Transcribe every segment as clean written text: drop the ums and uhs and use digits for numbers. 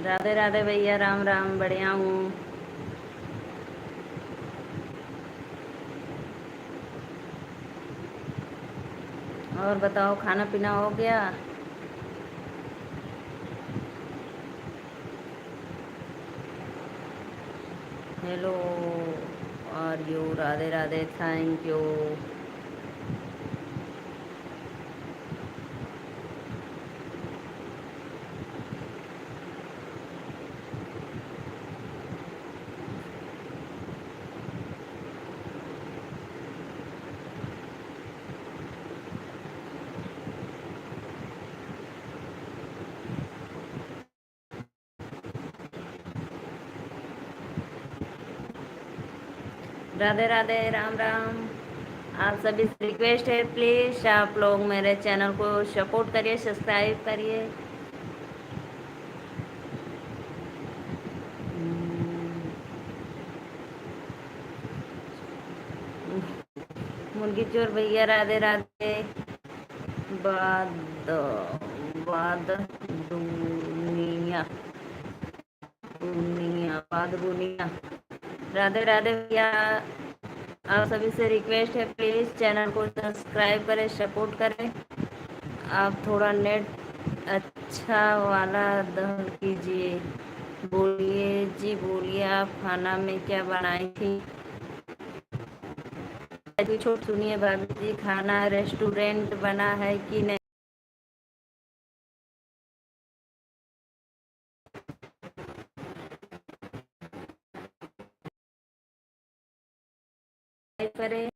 राधे राधे भैया, राम राम। बढ़िया हूँ। और बताओ, खाना पीना हो गया? हेलो। और you? Radhe Radhe, thank you. Radhe Radhe, Ram Ram. आप सभी से रिक्वेस्ट है, प्लीज़ आप लोग मेरे चैनल को सपोर्ट करिए, सब्सक्राइब करिए। मुर्गी चोर भैया, राधे राधे। बाद बाद दुनिया दुनिया बाद दुनिया। राधे राधे भैया। आप सभी से रिक्वेस्ट है, प्लीज़ चैनल को सब्सक्राइब करें, सपोर्ट करें। आप थोड़ा नेट अच्छा वाला दखल कीजिए। बोलिए जी, बोलिए। आप खाना में क्या बनाई थी? छोट सुनिए भाभी जी, खाना रेस्टोरेंट बना है कि नहीं करें?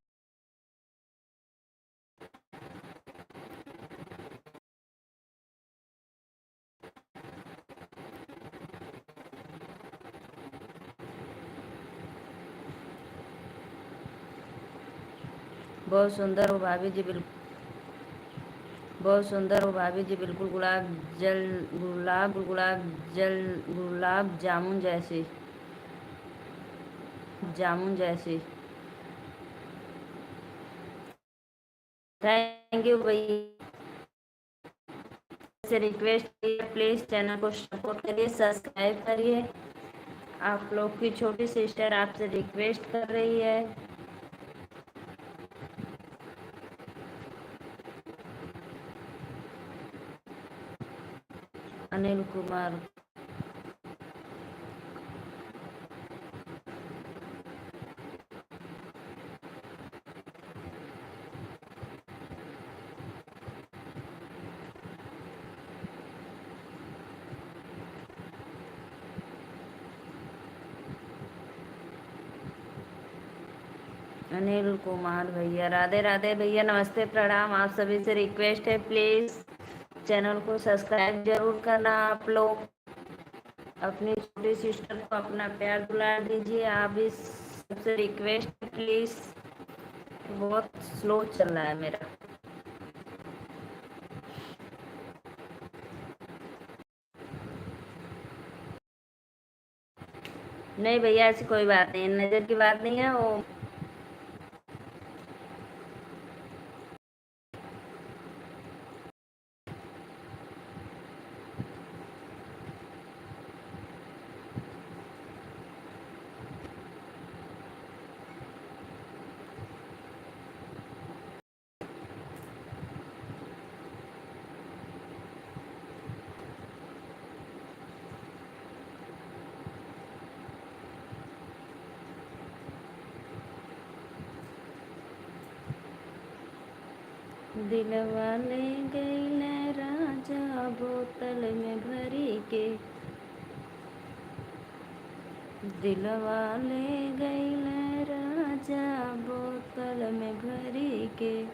बहुत सुंदर हो भाभी जी, बिल्कुल। बहुत सुंदर हो भाभी जी, बिल्कुल गुलाब जामुन जैसी। जामुन जैसी। थैंक यू भैया। से रिक्वेस्ट है, प्लीज़ चैनल को सपोर्ट करिए, सब्सक्राइब करिए। आप लोग की छोटी सिस्टर आपसे रिक्वेस्ट कर रही है। अनिल कुमार। अनिल कुमार भैया, राधे राधे भैया, नमस्ते, प्रणाम। आप सभी से रिक्वेस्ट है, प्लीज़ चैनल को सब्सक्राइब जरूर करना। आप लोग अपनी छोटी सिस्टर को अपना प्यार दुलार दीजिए। आप इस सबसे रिक्वेस्ट है, प्लीज़। बहुत स्लो चल रहा है मेरा। नहीं भैया, ऐसी कोई बात नहीं, नज़र की बात नहीं है वो। दिलवा ले गईले राजा बोतल में भरी के। दिलवा ले गईले राजा बोतल में भरी के।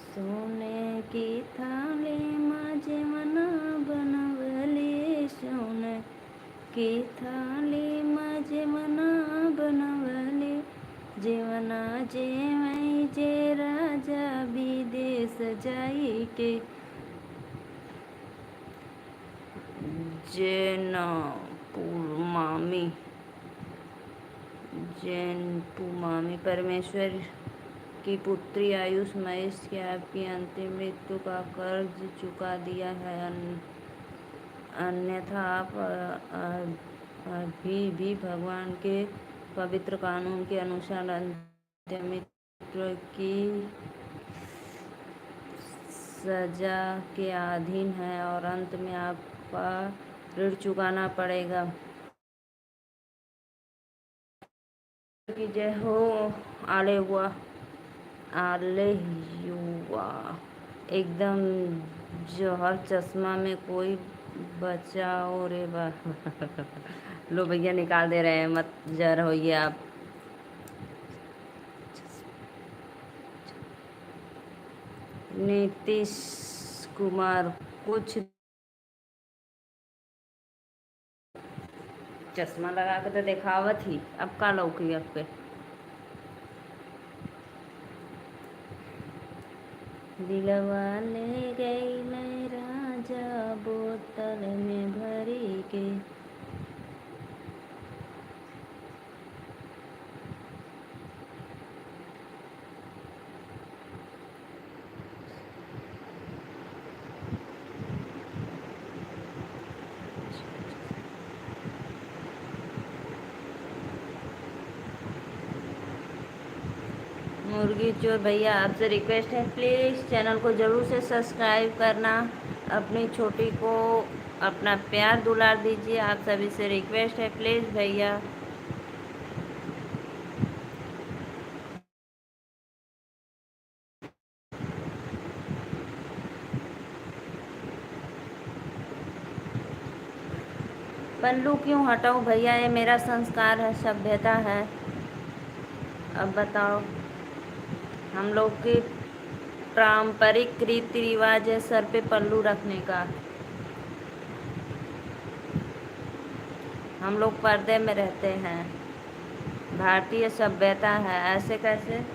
सोने की थाली माजे मना बनवले। सोने की थाली माजे मना बनवले। जेवना जेवई जे राजा विदेश जाई के। जैनपुर मामी। जैनपुर मामी परमेश्वर की पुत्री आयुष महेश की आपकी अंतिम मृत्यु का कर्ज चुका दिया है। अन्यथा आप अभी भी भगवान के पवित्र कानून के अनुसार अंत्यमित्र की सजा के अधीन हैं और अंत में आपका ऋण चुकाना पड़ेगा। की जय हो। आले हुआ आले युवा एकदम जौहर चश्मा में कोई बचाओ रे बा। लो भैया निकाल दे रहे हैं, मत जर होइए आप। नीतीश कुमार कुछ चश्मा लगा के तो दिखावत ही, अब का लौकी अब पे। दिलवा ले गई मैं राजा बोतल में भरी के। मुर्गी चोर भैया आपसे रिक्वेस्ट है, प्लीज़ चैनल को ज़रूर से सब्सक्राइब करना, अपनी छोटी को अपना प्यार दुलार दीजिए। आप सभी से रिक्वेस्ट है, प्लीज़ भैया। पल्लू क्यों हटाऊं भैया, ये मेरा संस्कार है, सभ्यता है। अब बताओ, हम लोग की पारंपरिक रीति रिवाज है सर पे पल्लू रखने का। हम लोग पर्दे में रहते हैं, भारतीय सभ्यता है, ऐसे कैसे।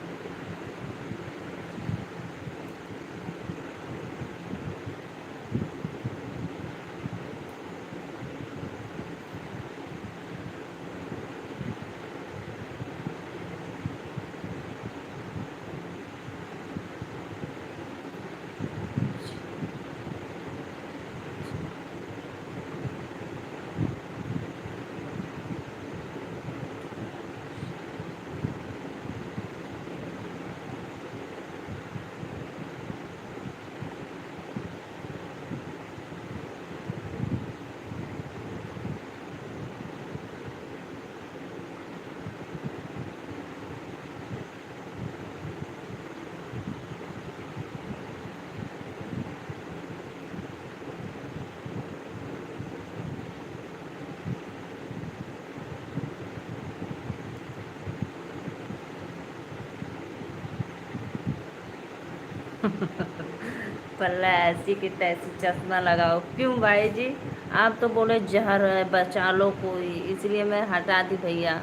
पल्ला ऐसी की तैसी चश्मा लगाओ क्यों भाई जी। आप तो बोले जहर है, बचा लो कोई, इसलिए मैं हटा दी भैया।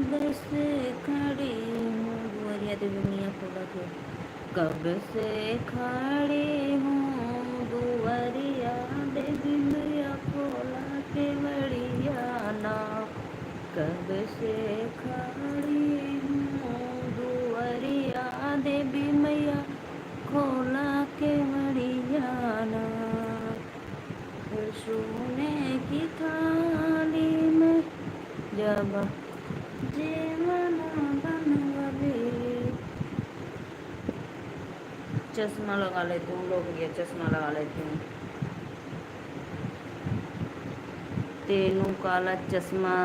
से खड़ी हूँ दुआरिया देवी मियाँ खोला के, कब से खड़ी हूँ दुआरिया देवी मियाँ खोला के बड़िया ना, कब से खड़ी हूँ दुआरिया देवी मैया खोला के बड़िया ना, सोने की थाली में जब जीवन बनवावे। चश्मा लगा लेती हूँ, लोग ये चश्मा लगा लेती हूँ। तेनू काला चश्मा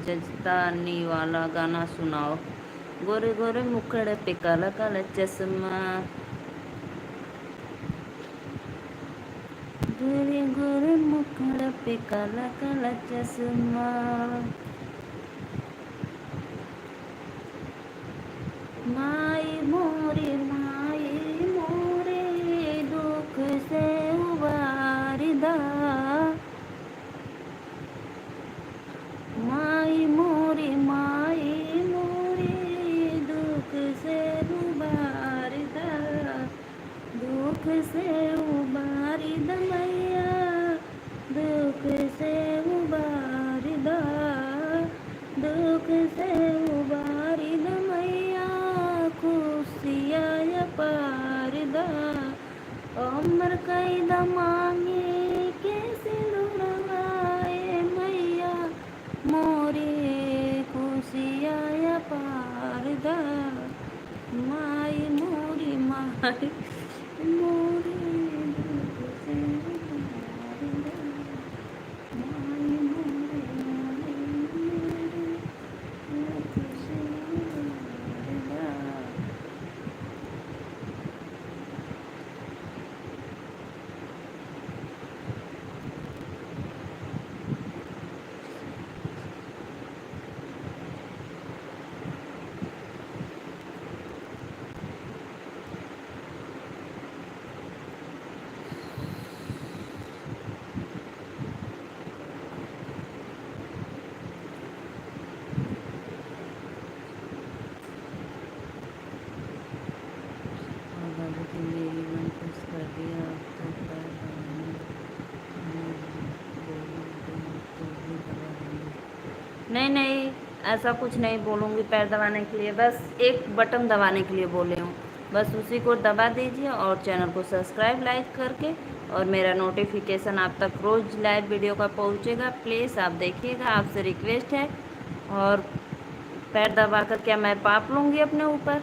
जचता नी वाला गाना सुनाओ, गोरे गोरे मुखड़े पे काला काला चश्मा, गोरे गोरे मुखड़े पे काला काला चश्मा, माई मोरे दुख से उबारदा, माई मोरे दुख से उबारदा, दुख से उबारदा मैया, दुख से उबारदा, दुख से उबारदा मैया, खुशियाँ पारदा, अमर कैदा मांगे के सिंदूरवाए मैया, मोरे खुशियाँ पारदा, माई मोरी माई मोरे दुख से उबारदा, माई मोरे दुख से उबारदा। बाबा जी मेरी मन खुश कर दिया, अब तो पैर दबाने बोलूँगी तो भी दबा देंगे। नहीं नहीं, ऐसा कुछ नहीं बोलूँगी पैर दबाने के लिए, बस एक बटन दबाने के लिए बोले हूँ, बस उसी को दबा दीजिए और चैनल को सब्सक्राइब लाइक करके, और मेरा नोटिफिकेशन आप तक रोज़ लाइव वीडियो का पहुँचेगा। प्लीज़ आप देखिएगा, आपसे रिक्वेस्ट है। और पैर दबा कर क्या मैं पाप लूँगी अपने ऊपर?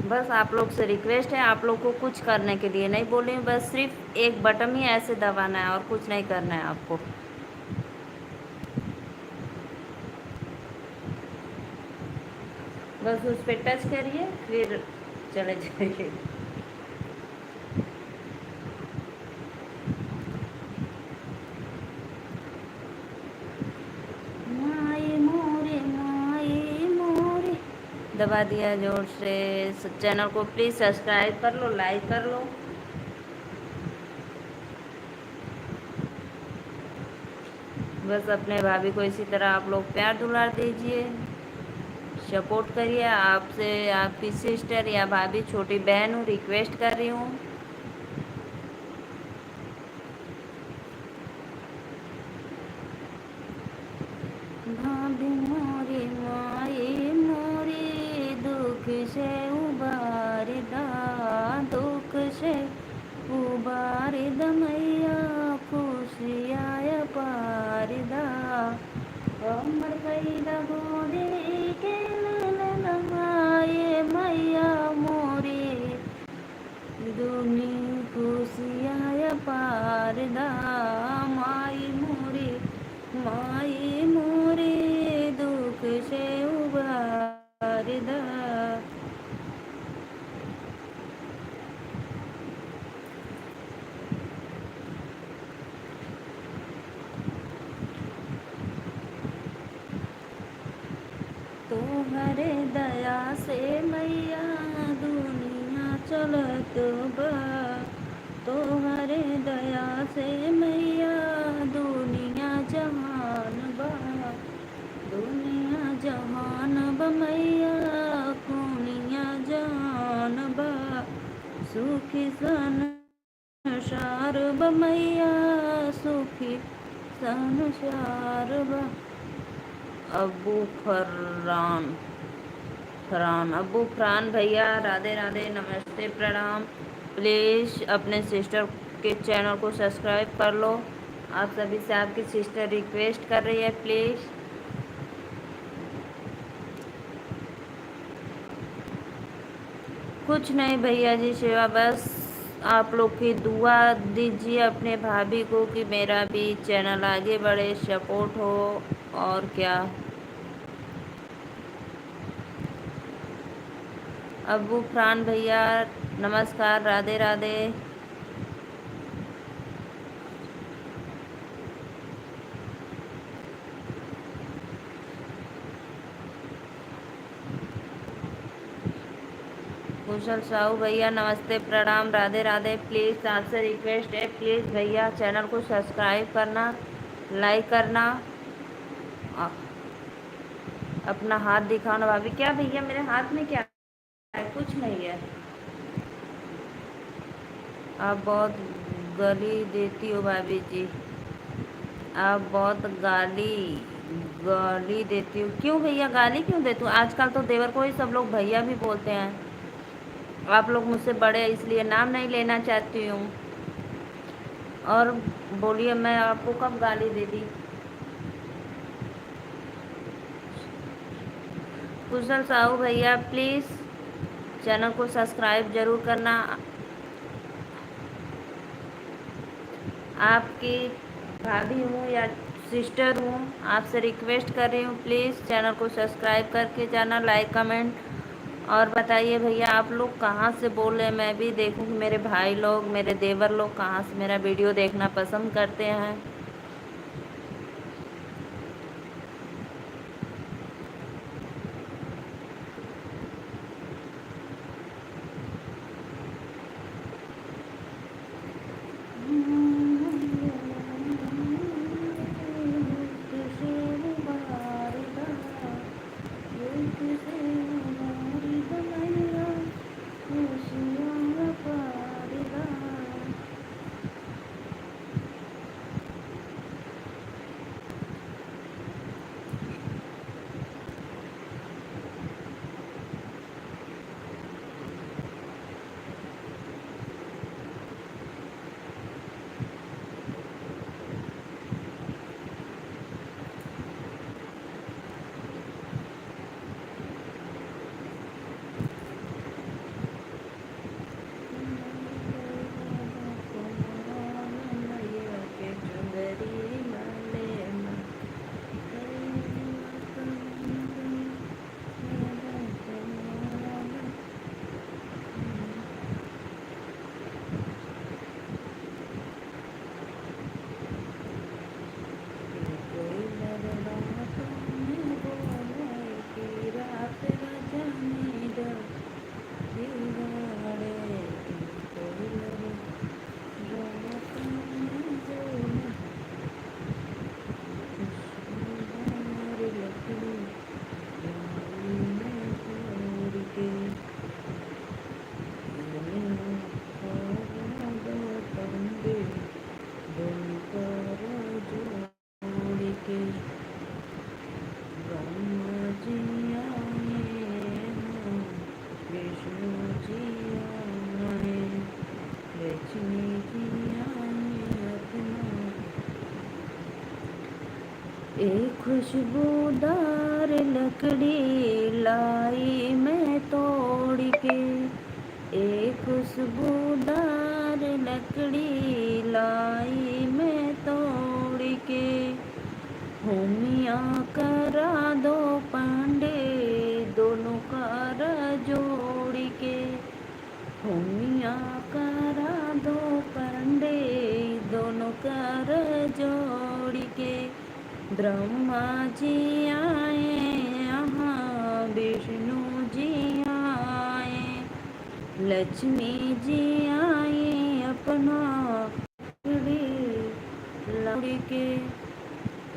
बस आप लोग से रिक्वेस्ट है, आप लोग को कुछ करने के लिए नहीं बोले, बस सिर्फ एक बटन ही ऐसे दबाना है और कुछ नहीं करना है आपको। बस उस पर टच करिए फिर चले जाइए। माई मोरे दबा दिया जोर से। चैनल को प्लीज़ सब्सक्राइब कर लो, लाइक कर लो। बस अपने भाभी को इसी तरह आप लोग प्यार दुलार दीजिए, सपोर्ट करिए। आपसे आपकी सिस्टर या भाभी छोटी बहन हूँ, रिक्वेस्ट कर रही हूँ। भाभी मोरी माई दुख से उबारदा, दुख से उबारदा मैया, खुशियाँ पारदा, अमर कैदा गोदे के लगाए मैया, मोरी दुनी खुशियाँ पारदा, माई मोरे दुख से उबारदा। तोहरे दया से मैया दुनिया चलत बा, तोहरे दया से मैया दुनिया जहान बा, दुनिया जहान बा मैया, दुनिया जहान बा, सुखी संसार बा मैया, सुखी संसार बा। अबू फरहान अबू फरहान भैया राधे राधे, नमस्ते प्रणाम। प्लीज़ अपने सिस्टर के चैनल को सब्सक्राइब कर लो। आप सभी से आपकी सिस्टर रिक्वेस्ट कर रही है, प्लीज़। कुछ नहीं भैया जी, शिवा बस आप लोग की दुआ दीजिए अपने भाभी को कि मेरा भी चैनल आगे बढ़े, सपोर्ट हो, और क्या। अबू फरहान भैया नमस्कार, राधे राधे। कुशल साहू भैया नमस्ते प्रणाम, राधे राधे। प्लीज़ आपसे रिक्वेस्ट है, प्लीज़ भैया चैनल को सब्सक्राइब करना, लाइक करना। अ- अपना हाथ दिखाना भाभी। क्या भैया मेरे हाथ में क्या है? कुछ नहीं है। आप बहुत गाली देती हो भाभी जी, आप बहुत गाली गाली देती हो। क्यों भैया गाली क्यों देती हूँ? आजकल तो देवर को ही सब लोग भैया भी बोलते हैं। आप लोग मुझसे बड़े हैं, इसलिए नाम नहीं लेना चाहती हूँ। और बोलिए, मैं आपको कब गाली दे दी? कुशल साहू भैया प्लीज़ चैनल को सब्सक्राइब ज़रूर करना। आपकी भाभी हूँ या सिस्टर हूँ, आपसे रिक्वेस्ट कर रही हूँ, प्लीज़ चैनल को सब्सक्राइब करके जाना, लाइक कमेंट। और बताइए भैया आप लोग कहाँ से बोल रहे हैं, मैं भी देखूँ कि मेरे भाई लोग, मेरे देवर लोग कहाँ से मेरा वीडियो देखना पसंद करते हैं। एक खुशबूदार लकड़ी लाई मैं तोड़ के, एक खुशबूदार लकड़ी लाई मैं तोड़ के, होमिया करा दो पांडे दोनों कार जोड़ के, होमिया करा दो पांडे दोनों कार जोड़ के। ब्रह्मा जी आए यहाँ, विष्णु जी आए, लक्ष्मी जी आए अपना लकड़ी के,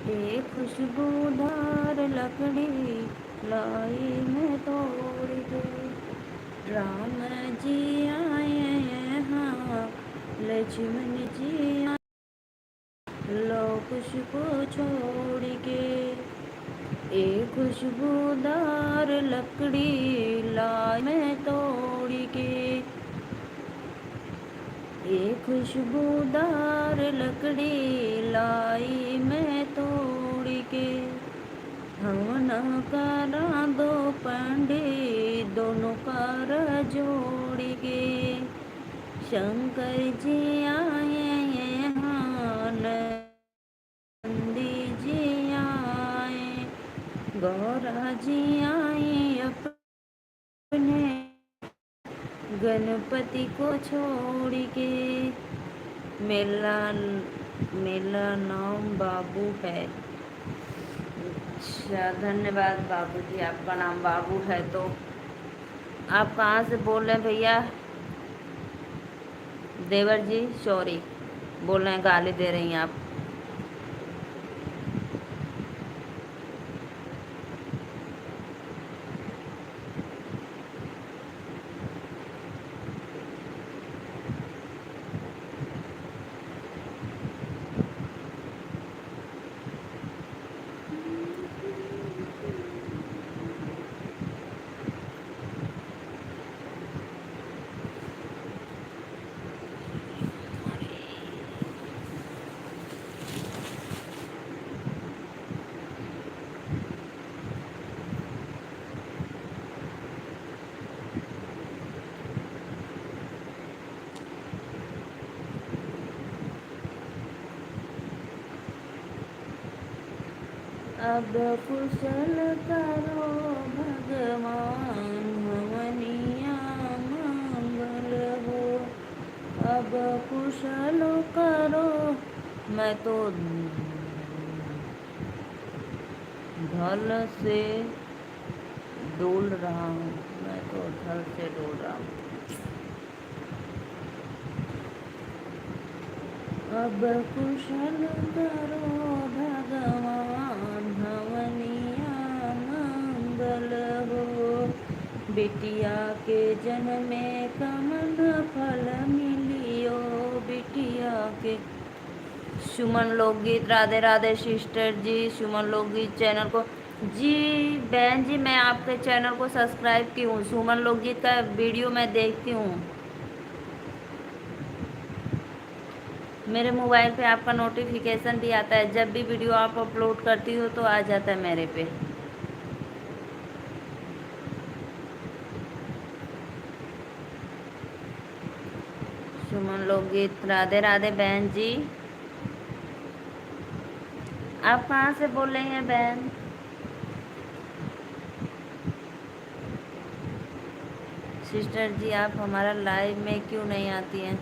एक खुशबूदार लकड़ी लाई मैं तोड़ के। राम जी आए यहाँ, लक्ष्मण जी आए, लो कुश को छोड़ के। एक खुशबूदार लकड़ी लाई मैं तोड़ के। एक खुशबूदार लकड़ी लाई मैं तोड़ के। हवन करा दो पंडित दोनों कर जोड़ के। शंकर जी आए यहाँ, नंदी जी आए, गौरा जी आए अपने गणपति को छोड़ के। मेरा मेरा नाम बाबू है। अच्छा, धन्यवाद बाबू जी, आपका नाम बाबू है। तो आप कहाँ से बोल रहे हैं भैया? देवर जी सॉरी, बोल रहे हैं, गाली दे रही हैं आप। अब कुशल करो भगवान, हवनिया मंगल हो। अब कुशल करो, मैं तो ढल से डोल रहा हूँ, मैं तो ढल से डोल रहा हूँ। अब कुशल करो भगवान, हवनिया मंगल हो। बिटिया के जन्म में कमल फल मिलियो, बिटिया के। सुमन लोकगीत, राधे राधे सिस्टर जी। सुमन लोकगीत चैनल को जी, बहन जी मैं आपके चैनल को सब्सक्राइब की हूँ। सुमन लोकगीत का वीडियो मैं देखती हूँ। मेरे मोबाइल पे आपका नोटिफिकेशन भी आता है, जब भी वीडियो आप अपलोड करती हो तो आ जाता है मेरे पे। सुमन लोकगीत, राधे राधे बहन जी। आप कहाँ से बोल रही हैं बहन? सिस्टर जी आप हमारा लाइव में क्यों नहीं आती हैं?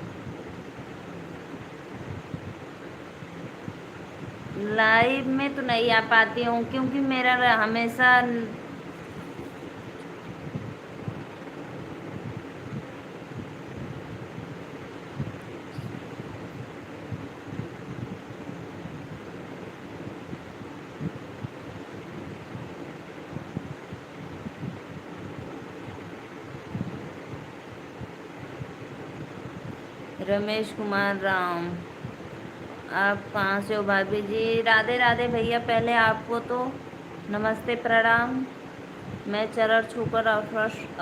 लाइव में तो नहीं आ पाती हूँ क्योंकि मेरा हमेशा रमेश कुमार राम। आप कहाँ से हो भाभी जी? राधे राधे भैया, पहले आपको तो नमस्ते प्रणाम। मैं चरण छूकर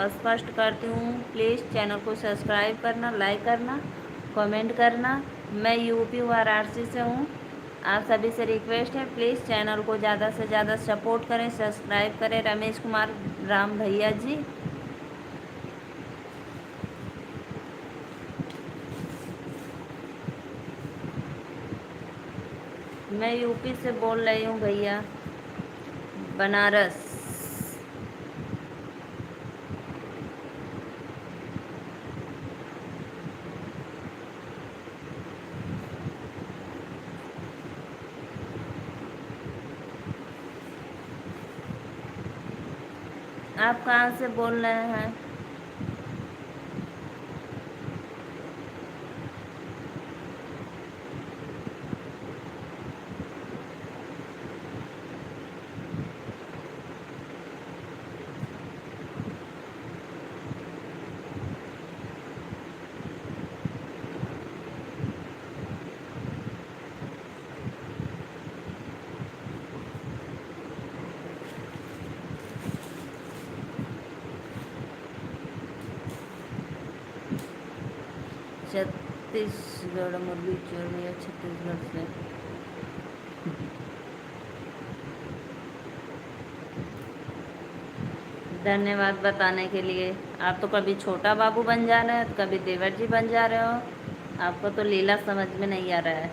स्पष्ट करती हूँ, प्लीज़ चैनल को सब्सक्राइब करना, लाइक करना, कमेंट करना। मैं यूपी वाराणसी से हूँ। आप सभी से रिक्वेस्ट है, प्लीज़ चैनल को ज़्यादा से ज़्यादा सपोर्ट करें, सब्सक्राइब करें। रमेश कुमार राम भैया जी, मैं यूपी से बोल रही हूँ भैया, बनारस। आप कहाँ से बोल रहे हैं? छत्तीसगढ़ मुरली चोर भैया छत्तीसगढ़ से। धन्यवाद बताने के लिए। आप तो कभी छोटा बाबू बन जा रहे हैं, कभी देवर जी बन जा रहे हो। आपको तो लीला समझ में नहीं आ रहा है।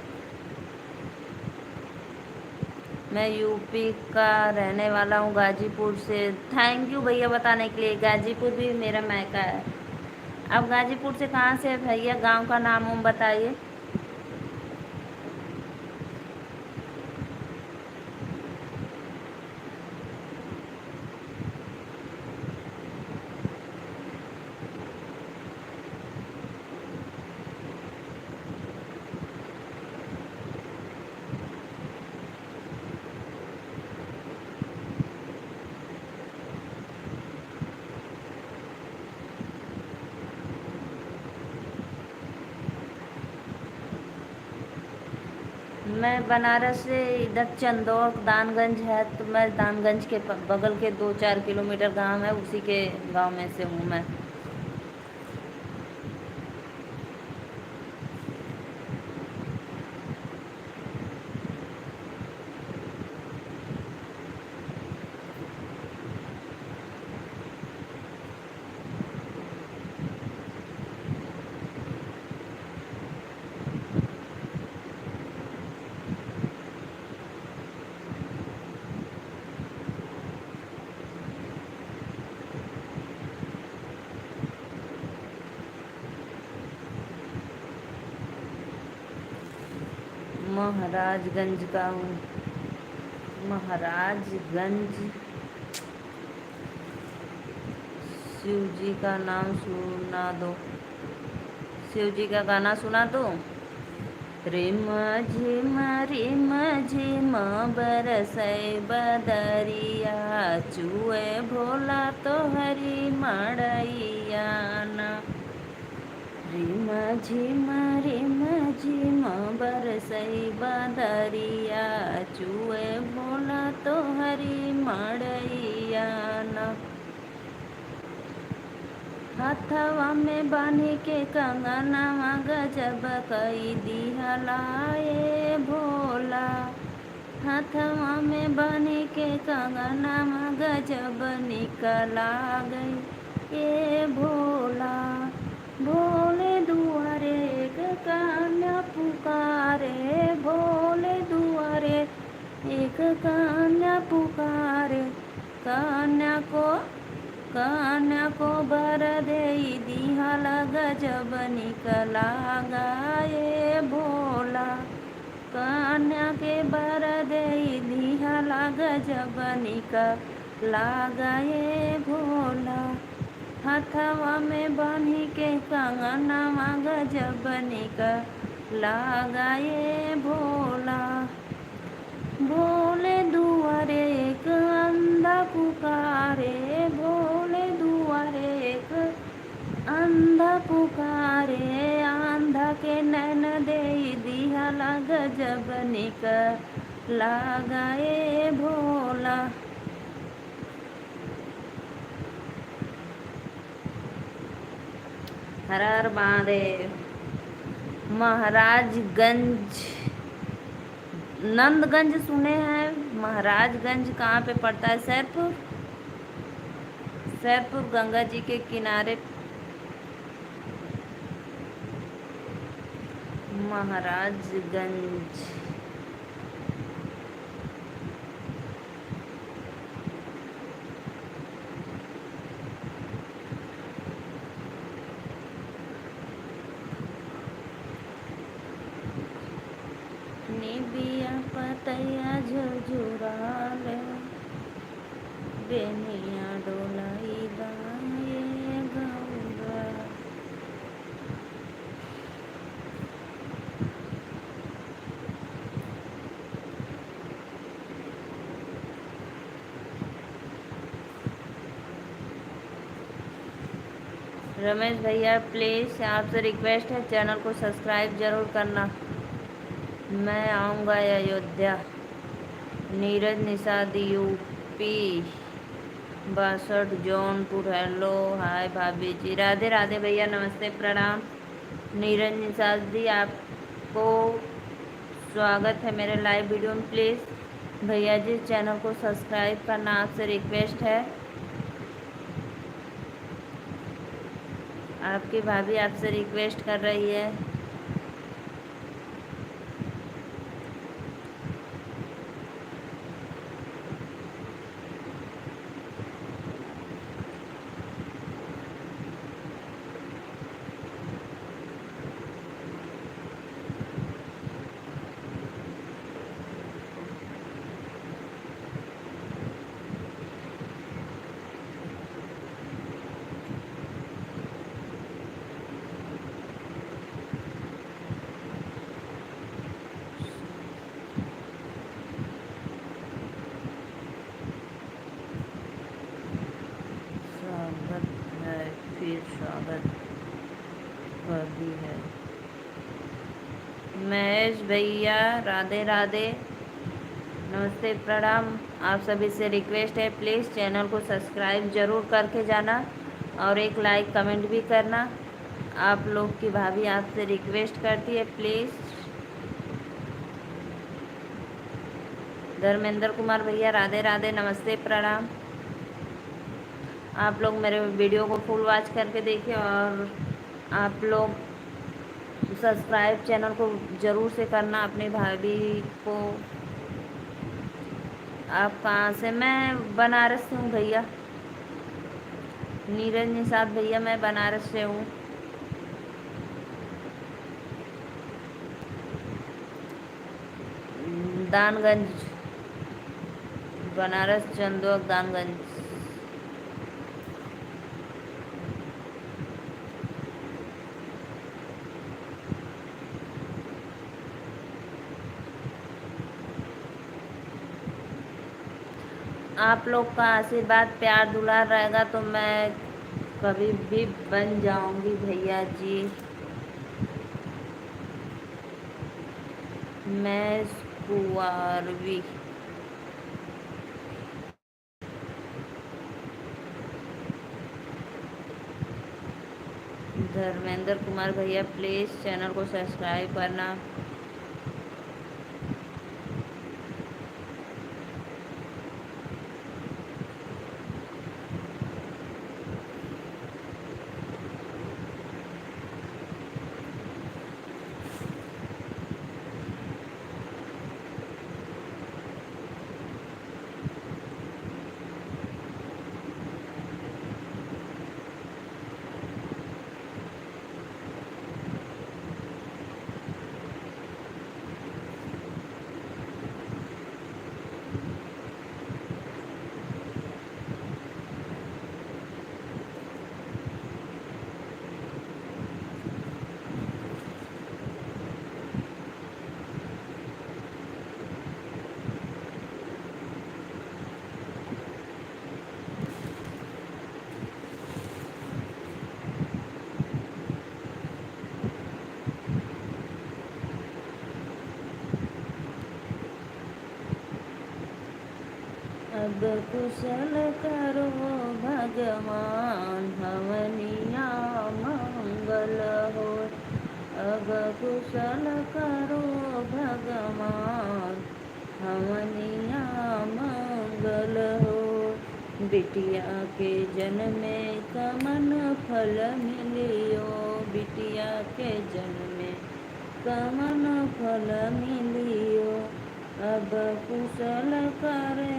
मैं यूपी का रहने वाला हूँ, गाजीपुर से। थैंक यू भैया बताने के लिए। गाजीपुर भी मेरा मायका है। आप गाजीपुर से कहाँ से है भैया? गांव का नाम उम बताइए। मैं बनारस से, इधर चंदौड़ दानगंज है, तो मैं दानगंज के बगल के 2-4 किलोमीटर गांव है, उसी के गांव में से हूँ मैं। महाराजगंज का हूँ। महाराजगंज। शिव जी का नाम सुना दो। शिव जी का गाना सुना दो। रिम रिम झिम बरसै बदरिया, चुए भोला तो हरी मड़ैया ना। रिम झिम बरसै बदरिया, चुए भोला तो हरी मड़ैया ना। हथवा में बांधी के कंगनवा, गजब कई दिहलाए भोला। हथवा में बांधी के कंगनवा, गजब निकला गई ये भोला। भोले दुआरे एक कन्या पुकारे, भोले दुआरे एक कन्या पुकारे। कन्या को बर दे दिहला, गजब निकला गाये भोला। कन्या के बर दे दिहला, गजब निकला गाये भोला। हथवा में बांधी के कंगनवा, गजब निकला गाये भोला। भोले दुआरे एक अंधा पुकारे, भोले दुआरे एक अंधा पुकारे। अंधा के नैन दे दिहला, गजब निकला गाये भोला। हर हर महादेव। महाराजगंज, नंदगंज सुने हैं। महाराजगंज कहाँ पे पड़ता है? सैदपुर। सैदपुर गंगा जी के किनारे। महाराजगंज। निबिया पतैया झुरझुराले, बेनिया डोलाई दाए गौरा। रमेश भैया प्लीज़ आपसे रिक्वेस्ट है, चैनल को सब्सक्राइब ज़रूर करना। मैं आऊँगा Ayodhya. Neeraj Nishad UP 62 Jaunpur. Hello hi भाभी जी। राधे राधे भैया, नमस्ते प्रणाम। नीरज निषाद जी, आपको स्वागत है मेरे लाइव वीडियो में। प्लीज़ भैया जी चैनल को सब्सक्राइब करना आपसे रिक्वेस्ट है। आपकी भाभी आपसे रिक्वेस्ट कर रही है। स्वागत है, फिर स्वागत भी है। महेश भैया राधे राधे, नमस्ते प्रणाम। आप सभी से रिक्वेस्ट है प्लीज़ चैनल को सब्सक्राइब ज़रूर करके जाना और एक लाइक कमेंट भी करना। आप लोग की भाभी आपसे रिक्वेस्ट करती है प्लीज़। धर्मेंद्र कुमार भैया राधे राधे, नमस्ते प्रणाम। आप लोग मेरे वीडियो को फुल वॉच करके देखिए और आप लोग सब्सक्राइब चैनल को ज़रूर से करना अपनी भाभी को। आप कहाँ से? मैं बनारस से हूँ भैया। नीरज निषाद भैया, मैं बनारस से हूँ। दानगंज, बनारस चंदौक दानगंज। आप लोग का आशीर्वाद प्यार दुलार रहेगा तो मैं कभी भी बन जाऊंगी भैया जी। मैं कुंवारवी। धर्मेंद्र कुमार भैया प्लीज़ चैनल को सब्सक्राइब करना। अब कुशल करो भगवान, हमनिया मंगल हो। अब कुशल करो भगवान, हमनिया मंगल हो। बिटिया के जन्मे कमन फल मिलियो, बिटिया के जन्मे कमन फल मिलियो। अब कुशल करे,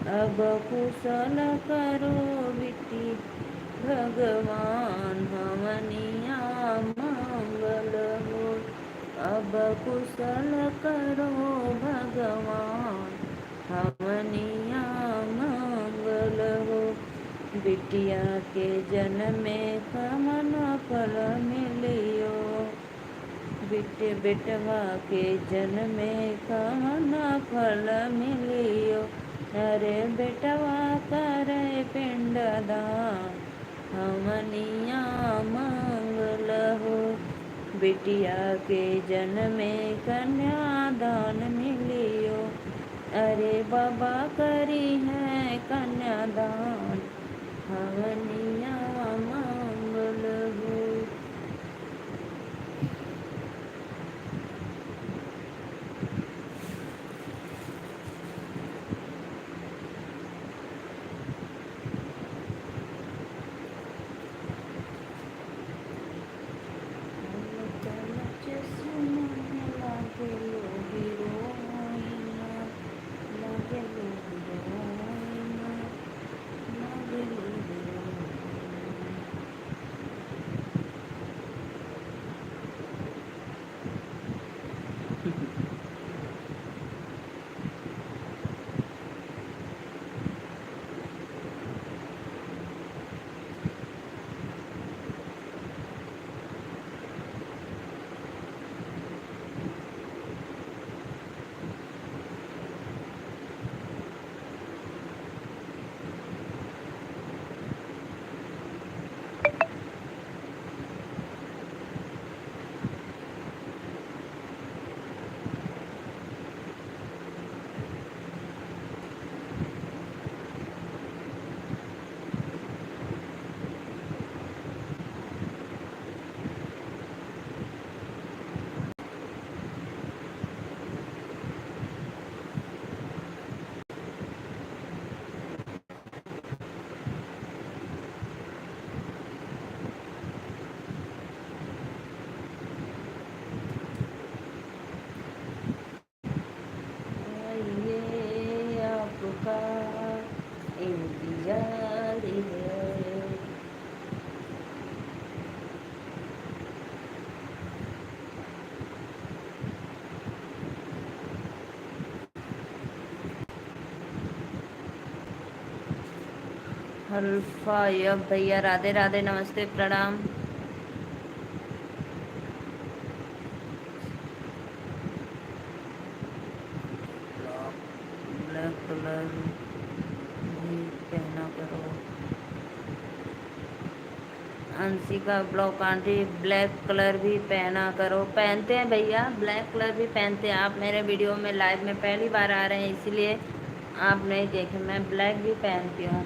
अब कुशल करो बिटी भगवान, हमनिया मंगल हो। अब कुशल करो भगवान, हमनिया मंगल हो। बिटिया के जन्मे कमन फल मिलियो, बेटवा के जन्मे कमन फल मिलियो। अरे बेटवा करे पिंडदान, हमनिया मंगल हो। बिटिया के जन्मे कन्यादान मिलियो। अरे बाबा करी है कन्यादान, हमनिया मंगल हो। अल्फा यब भैया राधे राधे नमस्ते प्रणाम। ब्लैक कलर भी पहना करो। Anshika block aunty black colour भी पहना करो। पहनते हैं भैया, ब्लैक कलर भी पहनते हैं। आप मेरे वीडियो में लाइव में पहली बार आ रहे हैं इसीलिए आप नहीं देखे, मैं ब्लैक भी पहनती हूँ।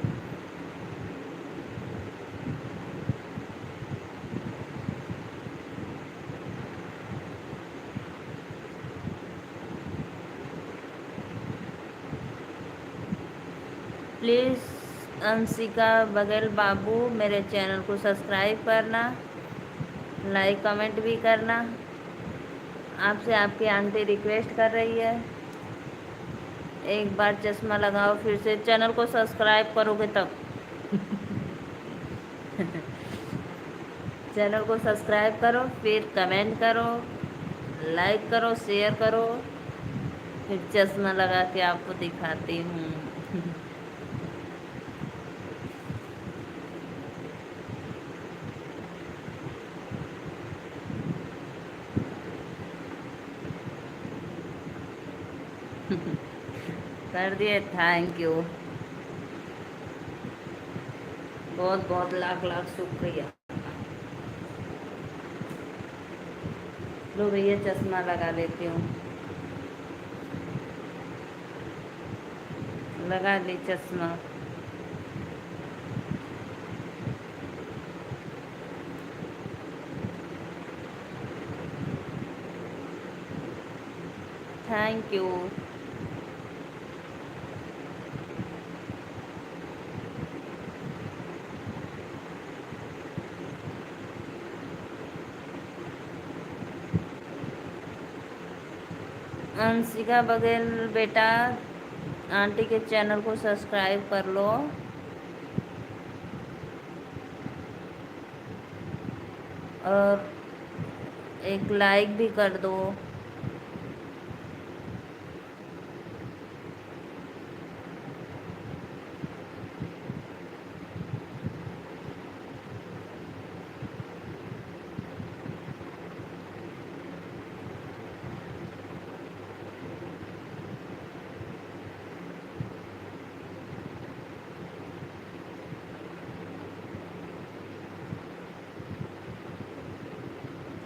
प्लीज़ अंशिका बघेल बाबू मेरे चैनल को सब्सक्राइब करना, लाइक कमेंट भी करना। आपसे आपकी आंटी रिक्वेस्ट कर रही है, एक बार चश्मा लगाओ फिर से चैनल को सब्सक्राइब करोगे तब। चैनल को सब्सक्राइब करो, फिर कमेंट करो, लाइक करो, शेयर करो, फिर चश्मा लगा के आपको दिखाती हूँ। कर दिए, थैंक यू, बहुत बहुत लाख लाख शुक्रिया। लो भैया चश्मा लगा लेती हूँ, लगा ली चश्मा। Thank you. अंशिका बघेल बेटा आंटी के चैनल को सब्सक्राइब कर लो और एक लाइक भी कर दो।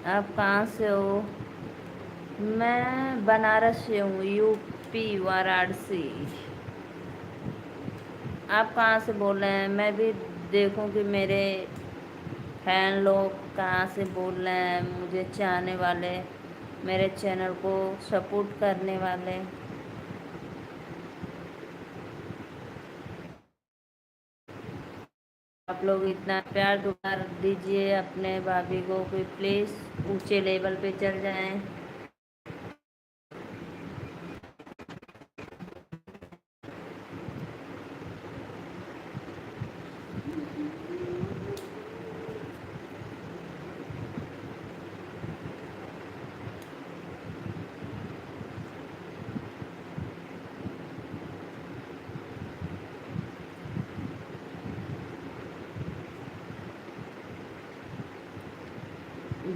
आप कहाँ से हो? मैं बनारस से हूँ, यूपी वाराणसी। आप कहाँ से बोल रहे हैं? मैं भी देखूं कि मेरे फैन लोग कहाँ से बोल रहे हैं, मुझे चाहने वाले, मेरे चैनल को सपोर्ट करने वाले। आप लोग इतना प्यार दुलार दीजिए अपने भाभी को कि प्लीज़ ऊंचे लेवल पे चल जाएं।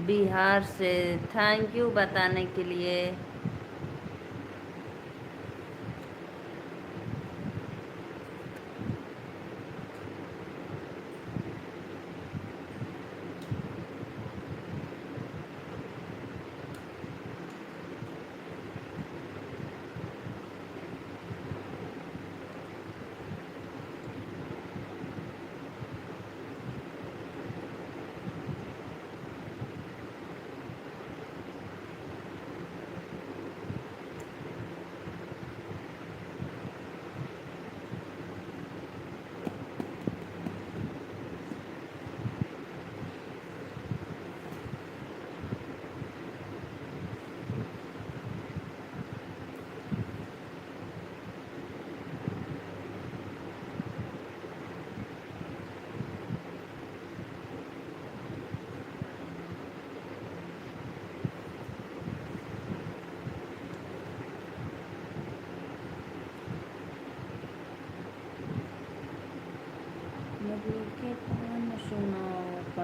बिहार से, थैंक यू बताने के लिए।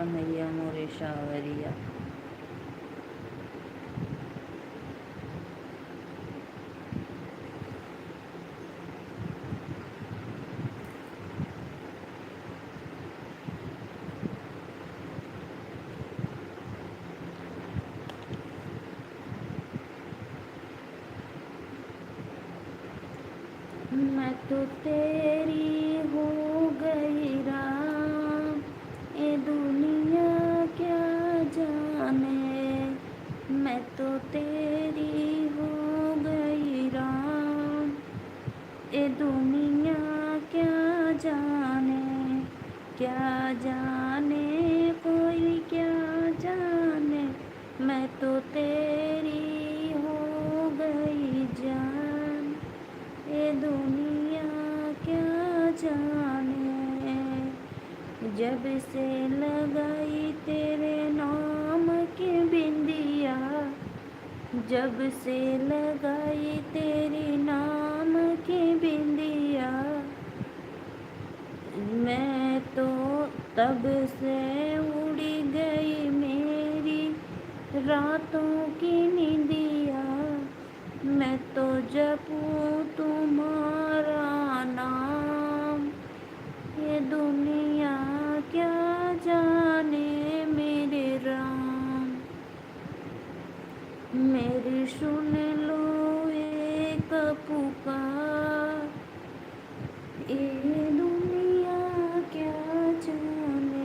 कन्हैया मोरे सावरिया। मैं तो तेरी हो गई राम, ये दुनिया क्या जाने। मैं तो तेरी हो गई राम, ये दुनिया क्या जाने। क्या जाने कोई क्या जाने, मैं तो तेरी हो गई जान, ये दुनिया क्या जाने। जब से लगाई तेरे नाम की बिंदिया, जब से लगाई तेरी नाम की बिंदिया, मैं तो तब से उड़ी गई मेरी रातों की नींदिया। मैं तो जपूं तुम्हारा नाम, ये दुनिया क्या जाने मेरे राम। मेरी सुन लो एक पुकार, ये दुनिया क्या जाने।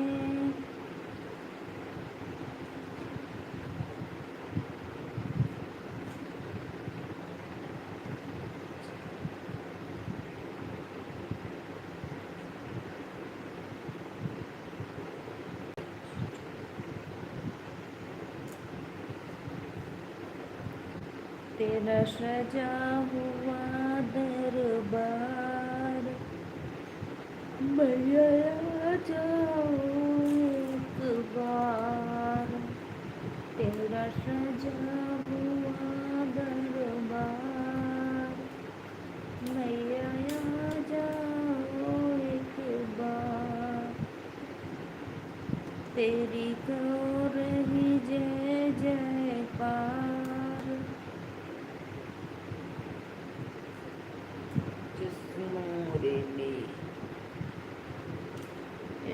तेरा सजा हुआ दरबार, भैया आ जाओ एक बार। तेरा सजा हुआ दरबार, भैया आ जाओ एक बार। तेरी करो रही जय जयकार, जिस मोरे ने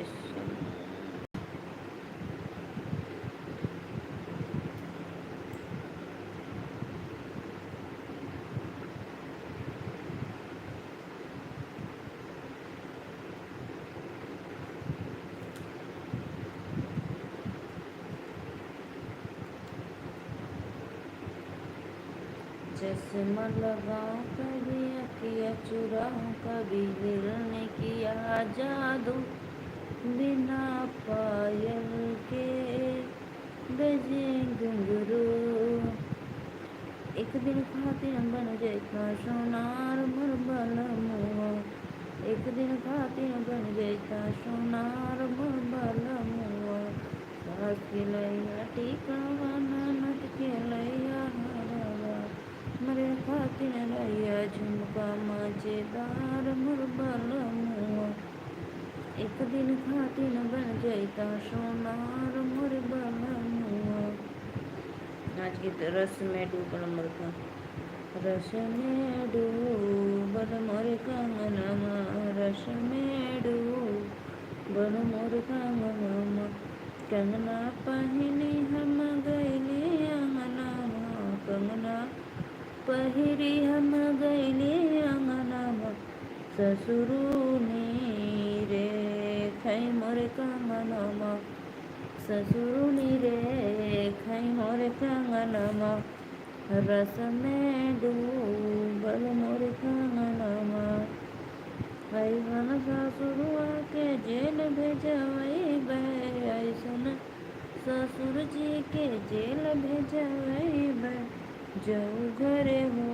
इस चश्मा लगाऊं कभी अखियाँ चुराऊं, कभी दिल ने किया जादू। बिना पायल के बजे घुंघरू, एक दिन खातिर बन जैता सोनार मोर बलमुआ। एक दिन खातिर बन जैता सोनार मोर बलमुआ। सास के लैया टिकावा ननद के लैया हरवा, मरे खातिर लैया झुमका मजेदार मोर बलमुआ। एक दिन खातिर बन जैता सोनार मोर बलमुआ। आज की रस में डूब नंबर का, रस में डूबल मोर कंगनमा, रस में डूबल मोर कंगनमा। कंगना पहिनी हम गैली अंगनामा, कंगना पहिरी हम गैली अंगनामा। ससुरुनी रे खै मोर कंगनमा, ससुरुनी रे खै मोर कंगनमा। रस में डूबल मोर कंगनमा। ऐसन ससुरुआ के जेल भेजवैबै, ऐसन ससुर जी के जेल भेजवैबै। जाऊ घरे हो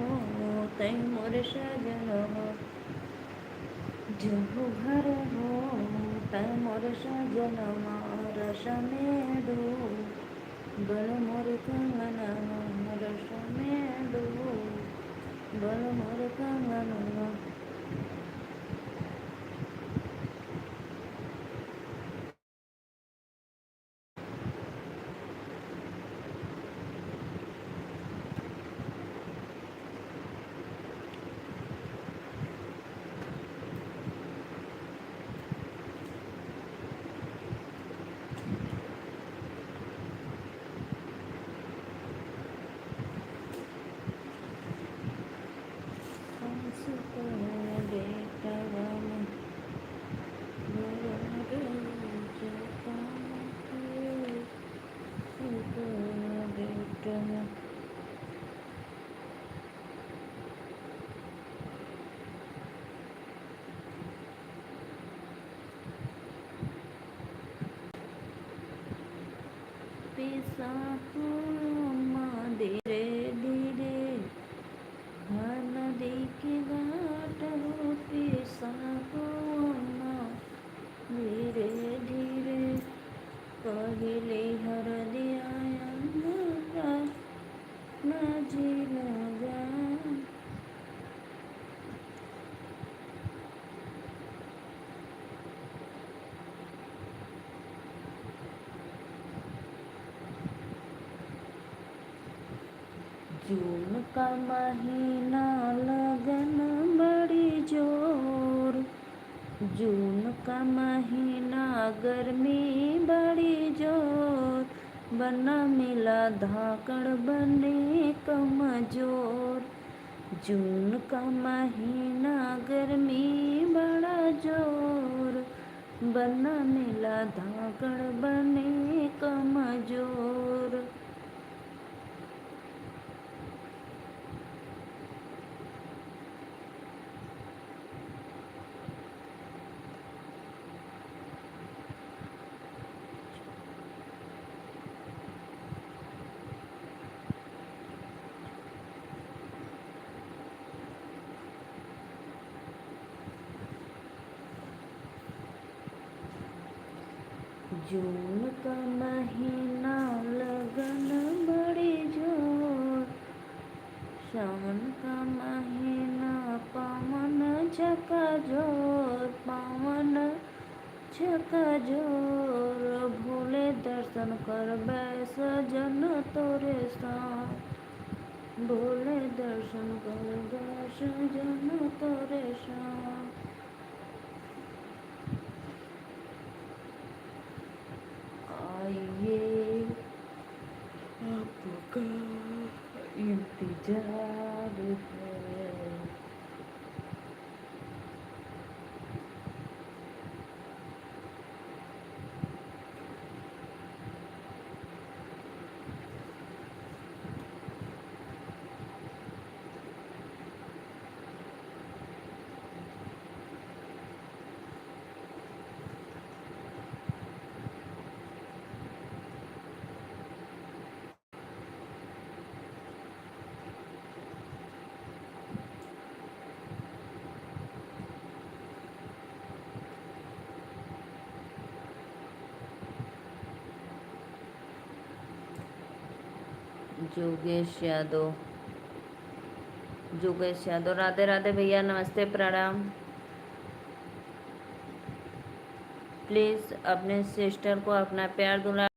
तै मोर सजनवा, जाऊ घरे हो तै मोर सजनवा। रस में डूबल मोर कंगनवा, रस में डूबल मोर कंगनवा। सामा धीरे धीरे हर नदी के घाट होती सामा धीरे धीरे कहले हर दिया नजी लगा। जून का महीना लगन बड़ी जोर, जून का महीना गर्मी बड़ी जोर, बना मिला धाकड़ बने कमजोर। जून का महीना गर्मी बड़ा जोर, बना मिला धाकड़ बने कमजोर। जून का महीना लगन बड़ी जोर, सावन का महीना पवन झकझोर, पवन झकझोर। भोले दर्शन करबै सजन तोरे साथ, भोले दर्शन करबै सजन तोरे साथ। आइए आपका इंतजार है। जोगेश यादव, जोगेश यादव, राधे राधे भैया, नमस्ते प्रणाम। प्लीज अपने सिस्टर को अपना प्यार दुला।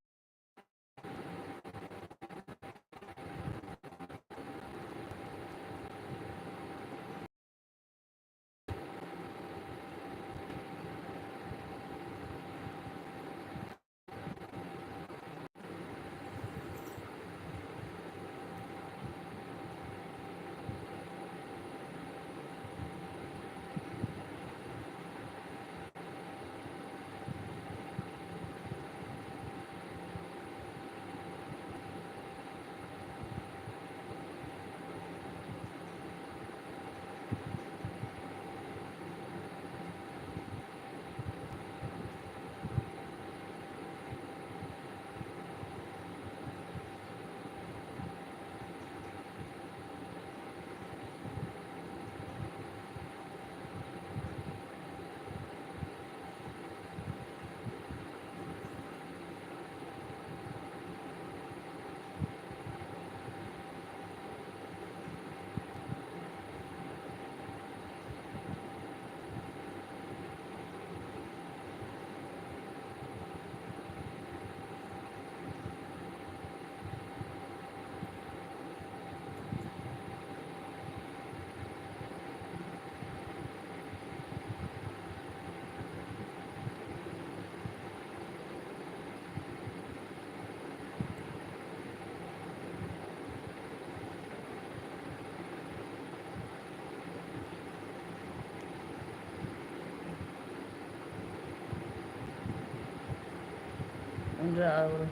राहुल,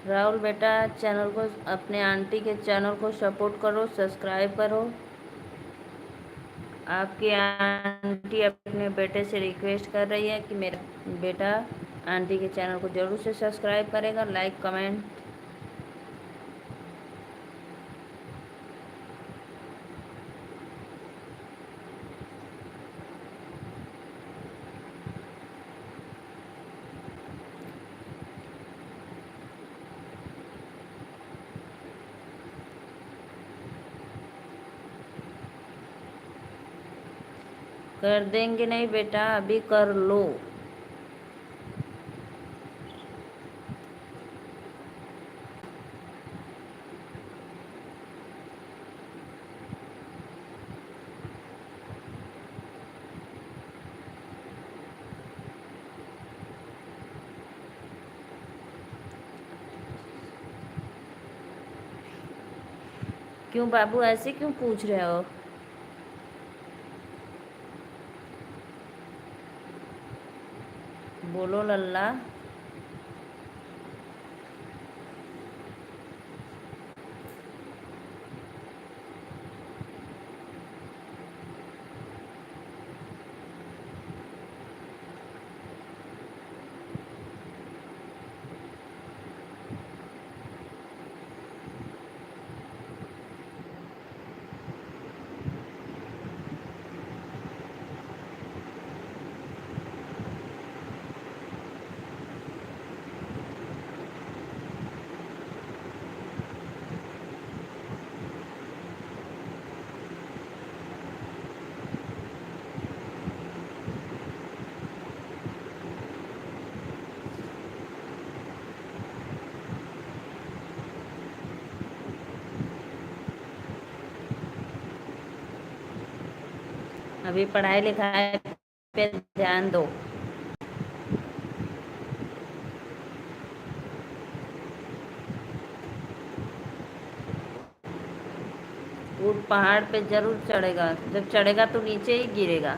राहुल बेटा चैनल को, अपने आंटी के चैनल को सपोर्ट करो, सब्सक्राइब करो। आपकी आंटी अपने बेटे से रिक्वेस्ट कर रही है कि मेरा बेटा आंटी के चैनल को जरूर से सब्सक्राइब करेगा, लाइक कमेंट। कर देंगे नहीं बेटा, अभी कर लो। क्यों बाबू, ऐसे क्यों पूछ रहे हो? बोलो लल्ला। अभी पढ़ाई लिखाई पे ध्यान दो। ऊँट पहाड़ पे जरूर चढ़ेगा, जब चढ़ेगा तो नीचे ही गिरेगा।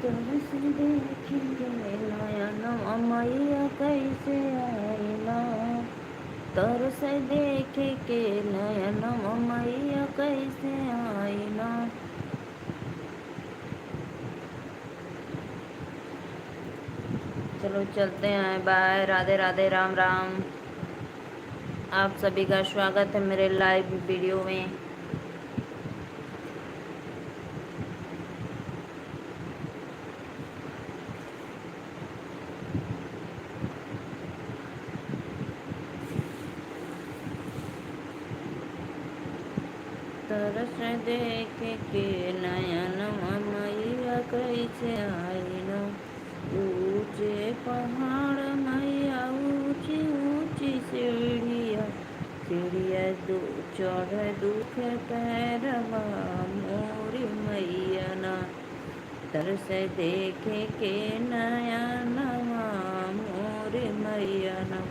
तरस देखेंगे नयन मैया कैसे आईना, तरस देखे के नयन मैया कैसे आईना। चलो चलते हैं, बाय, राधे राधे, राम राम। आप सभी का स्वागत है मेरे लाइव वीडियो में। तरस देख के नयन मैया कैसे आईना, ऊंचे पहाड़ मैया ऊंची ऊंची सीढ़िया, सीढ़िया चढ़ दुख पैरवा मोरी मैया ना, तरस देखे के नयन मोरी मैया ना।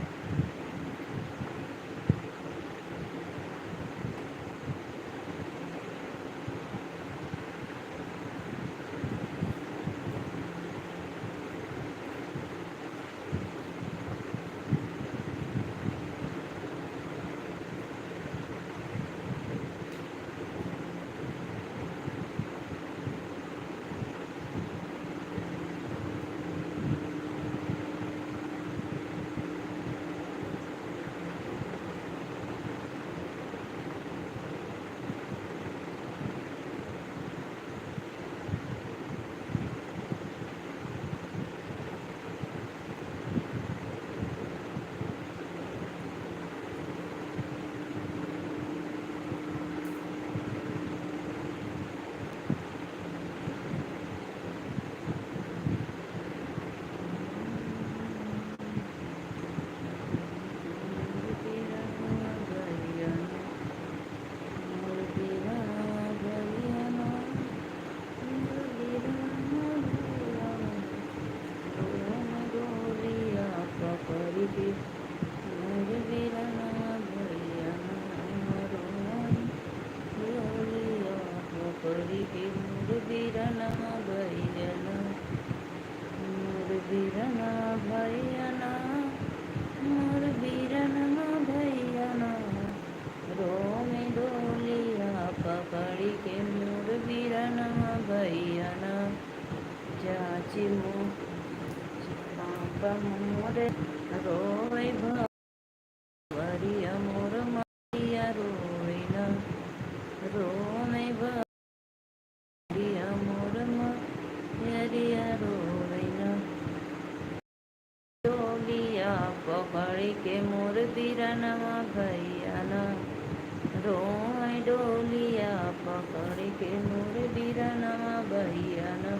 पकड़ी के मोर बीरना भैया ना, चाची पापा मोर रोए भरिया मोर मैया रोए ना, रोए भरिया मोर मैया रोए ना, डोलिया पकड़ी के मोर बीरना भैया ना, रोए डोलिया पकड़ के मोर बीरना भैया ना।